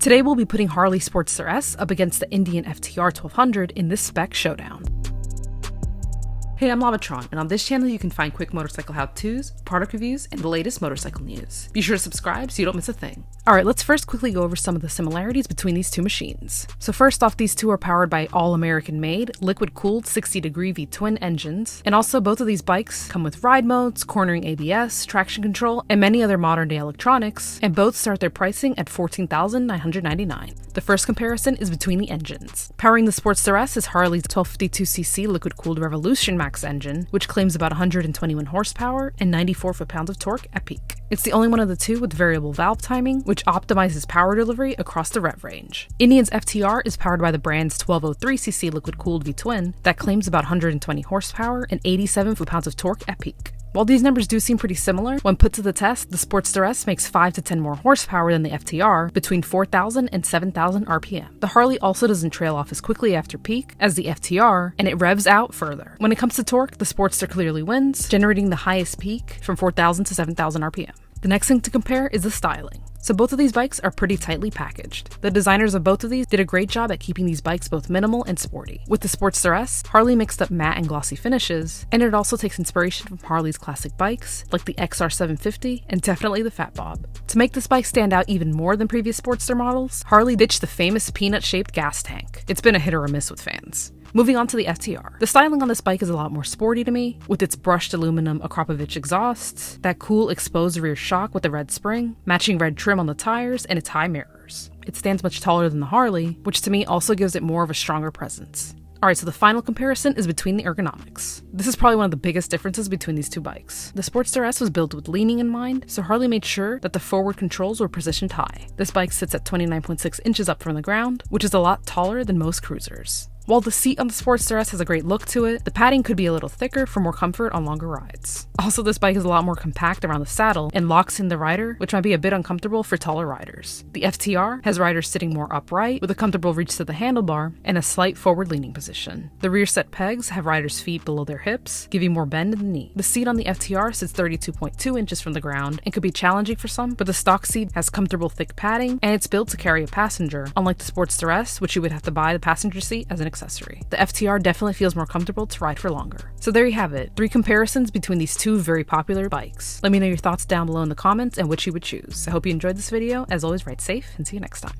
Today we'll be putting Harley Sportster S up against the Indian FTR 1200 in this Spec Showdown. Hey, I'm Lavatron, and on this channel you can find quick motorcycle how-tos, product reviews, and the latest motorcycle news. Be sure to subscribe so you don't miss a thing. Alright, let's first quickly go over some of the similarities between these two machines. So first off, these two are powered by all-American-made, liquid-cooled 60-degree Vtwin engines, and also both of these bikes come with ride modes, cornering ABS, traction control, and many other modern-day electronics, and both start their pricing at $14,999. The first comparison is between the engines. Powering the Sportster S is Harley's 1252cc liquid-cooled Revolution Max engine, which claims about 121 horsepower and 94 foot-pounds of torque at peak. It's the only one of the two with variable valve timing, which optimizes power delivery across the rev range. Indian's FTR is powered by the brand's 1203cc liquid-cooled Vtwin that claims about 120 horsepower and 87 foot-pounds of torque at peak. While these numbers do seem pretty similar, when put to the test, the Sportster S makes 5 to 10 more horsepower than the FTR, between 4,000 and 7,000 RPM. The Harley also doesn't trail off as quickly after peak as the FTR, and it revs out further. When it comes to torque, the Sportster clearly wins, generating the highest peak from 4,000 to 7,000 RPM. The next thing to compare is the styling. So both of these bikes are pretty tightly packaged. The designers of both of these did a great job at keeping these bikes both minimal and sporty. With the Sportster S, Harley mixed up matte and glossy finishes, and it also takes inspiration from Harley's classic bikes, like the XR750 and definitely the Fat Bob. To make this bike stand out even more than previous Sportster models, Harley ditched the famous peanut-shaped gas tank. It's been a hit or a miss with fans. Moving on to the FTR. The styling on this bike is a lot more sporty to me, with its brushed aluminum Akrapovic exhausts, that cool exposed rear shock with the red spring, matching red trim on the tires, and its high mirrors. It stands much taller than the Harley, which to me also gives it more of a stronger presence. Alright, so the final comparison is between the ergonomics. This is probably one of the biggest differences between these two bikes. The Sportster S was built with leaning in mind, so Harley made sure that the forward controls were positioned high. This bike sits at 29.6 inches up from the ground, which is a lot taller than most cruisers. While the seat on the Sportster S has a great look to it, the padding could be a little thicker for more comfort on longer rides. Also, this bike is a lot more compact around the saddle and locks in the rider, which might be a bit uncomfortable for taller riders. The FTR has riders sitting more upright with a comfortable reach to the handlebar and a slight forward leaning position. The rear set pegs have riders' feet below their hips, giving more bend in the knee. The seat on the FTR sits 32.2 inches from the ground and could be challenging for some, but the stock seat has comfortable thick padding and it's built to carry a passenger, unlike the Sportster S, which you would have to buy the passenger seat as an accessory. The FTR definitely feels more comfortable to ride for longer. So there you have it, 3 comparisons between these two very popular bikes. Let me know your thoughts down below in the comments and which you would choose. I hope you enjoyed this video. As always, ride safe and see you next time.